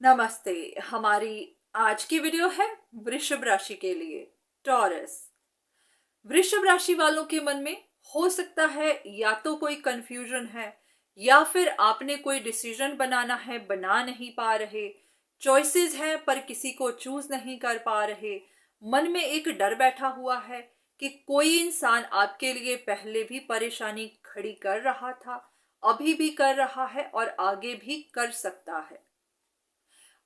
नमस्ते। हमारी आज की वीडियो है वृषभ राशि के लिए, टॉरस। वृषभ राशि वालों के मन में हो सकता है या तो कोई कंफ्यूजन है या फिर आपने कोई डिसीजन बनाना है, बना नहीं पा रहे। चॉइसेस हैं पर किसी को चूज नहीं कर पा रहे। मन में एक डर बैठा हुआ है कि कोई इंसान आपके लिए पहले भी परेशानी खड़ी कर रहा था, अभी भी कर रहा है और आगे भी कर सकता है।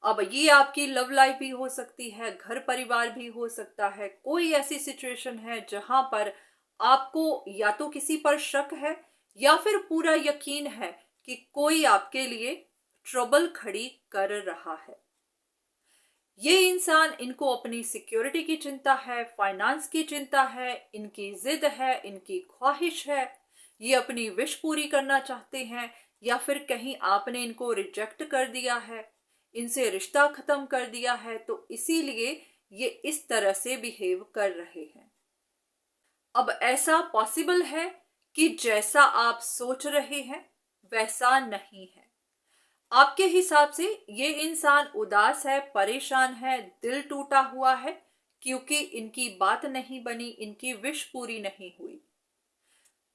अब ये आपकी लव लाइफ भी हो सकती है, घर परिवार भी हो सकता है। कोई ऐसी सिचुएशन है जहां पर आपको या तो किसी पर शक है या फिर पूरा यकीन है कि कोई आपके लिए ट्रबल खड़ी कर रहा है। ये इंसान, इनको अपनी सिक्योरिटी की चिंता है, फाइनेंस की चिंता है, इनकी जिद है, इनकी ख्वाहिश है। ये अपनी विश पूरी करना चाहते हैं या फिर कहीं आपने इनको रिजेक्ट कर दिया है, इनसे रिश्ता खत्म कर दिया है, तो इसीलिए ये इस तरह से बिहेव कर रहे हैं। अब ऐसा पॉसिबल है कि जैसा आप सोच रहे हैं वैसा नहीं है। आपके हिसाब से ये इंसान उदास है, परेशान है, दिल टूटा हुआ है क्योंकि इनकी बात नहीं बनी, इनकी विश पूरी नहीं हुई।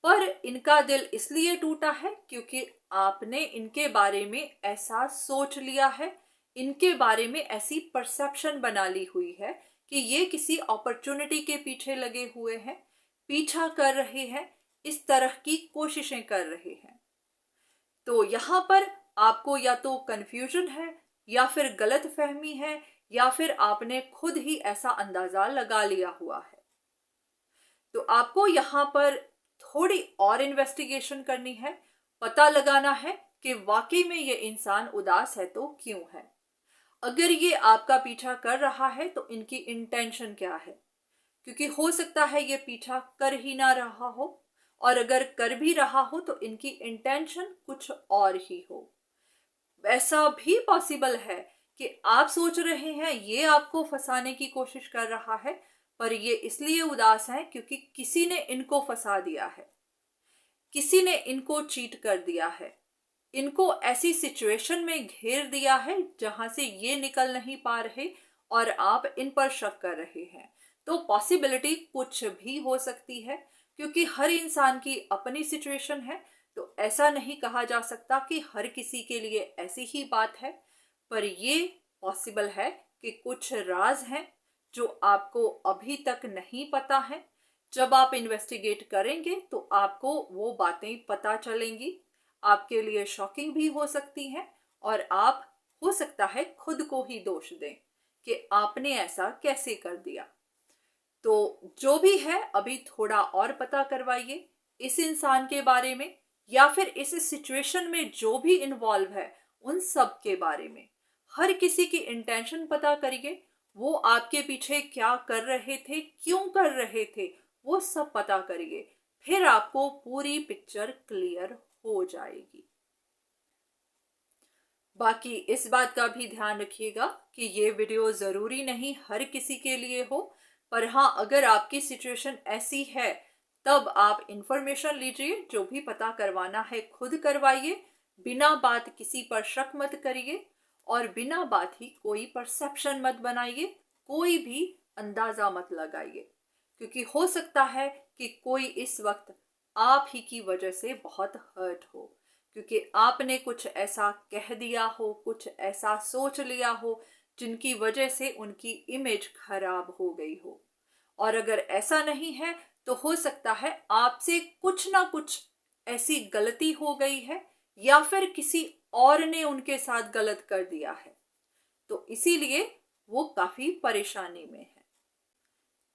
पर इनका दिल इसलिए टूटा है क्योंकि आपने इनके बारे में ऐसा सोच लिया है, इनके बारे में ऐसी परसेप्शन बना ली हुई है कि ये किसी अपॉर्चुनिटी के पीछे लगे हुए हैं, पीछा कर रहे हैं, इस तरह की कोशिशें कर रहे हैं। तो यहाँ पर आपको या तो कंफ्यूजन है या फिर गलत फहमी है या फिर आपने खुद ही ऐसा अंदाजा लगा लिया हुआ है। तो आपको यहाँ पर थोड़ी और इन्वेस्टिगेशन करनी है, पता लगाना है कि वाकई में ये इंसान उदास है तो क्यों है। अगर ये आपका पीछा कर रहा है तो इनकी इंटेंशन क्या है, क्योंकि हो सकता है ये पीछा कर ही ना रहा हो, और अगर कर भी रहा हो तो इनकी इंटेंशन कुछ और ही हो। ऐसा भी पॉसिबल है कि आप सोच रहे हैं ये आपको फंसाने की कोशिश कर रहा है, पर ये इसलिए उदास है क्योंकि किसी ने इनको फंसा दिया है, किसी ने इनको चीट कर दिया है, इनको ऐसी सिचुएशन में घेर दिया है जहां से ये निकल नहीं पा रहे और आप इन पर शक कर रहे हैं। तो पॉसिबिलिटी कुछ भी हो सकती है क्योंकि हर इंसान की अपनी सिचुएशन है। तो ऐसा नहीं कहा जा सकता कि हर किसी के लिए ऐसी ही बात है, पर ये पॉसिबल है कि कुछ राज हैं जो आपको अभी तक नहीं पता है। जब आप इन्वेस्टिगेट करेंगे तो आपको वो बातें पता चलेंगी, आपके लिए शॉकिंग भी हो सकती हैं और आप हो सकता है खुद को ही दोष दें कि आपने ऐसा कैसे कर दिया। तो जो भी है, अभी थोड़ा और पता करवाइए इस इंसान के बारे में या फिर इस सिचुएशन में जो भी इन्वॉल्व है उन सब के बारे में। हर किसी की इंटेंशन पता करिए, वो आपके पीछे क्या कर रहे थे, क्यों कर रहे थे, वो सब पता करिए। फिर आपको पूरी पिक्चर क्लियर हो जाएगी। बाकी इस बात का भी ध्यान रखिएगा कि ये वीडियो ज़रूरी नहीं हर किसी के लिए हो, पर हाँ, अगर आपकी सिचुएशन ऐसी है तब आप इंफॉर्मेशन लीजिए, जो भी पता करवाना है खुद करवाइए, बिना बात किसी पर शक मत करिए और बिना बात ही कोई परसेप्शन मत बनाइए, कोई भी अंदाज़ा मत लगाइए, क्योंकि हो सकता है कि कोई इस वक्त आप ही की वजह से बहुत हर्ट हो, क्योंकि आपने कुछ ऐसा कह दिया हो, कुछ ऐसा सोच लिया हो जिनकी वजह से उनकी इमेज खराब हो गई हो। और अगर ऐसा नहीं है तो हो सकता है आपसे कुछ ना कुछ ऐसी गलती हो गई है या फिर किसी और ने उनके साथ गलत कर दिया है, तो इसीलिए वो काफी परेशानी में है।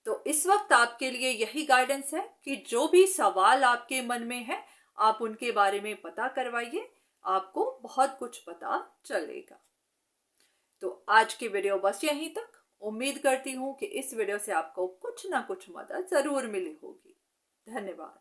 तो इस वक्त आपके लिए यही गाइडेंस है कि जो भी सवाल आपके मन में है आप उनके बारे में पता करवाइए, आपको बहुत कुछ पता चलेगा। तो आज की वीडियो बस यहीं तक। उम्मीद करती हूँ कि इस वीडियो से आपको कुछ ना कुछ मदद जरूर मिली होगी। धन्यवाद।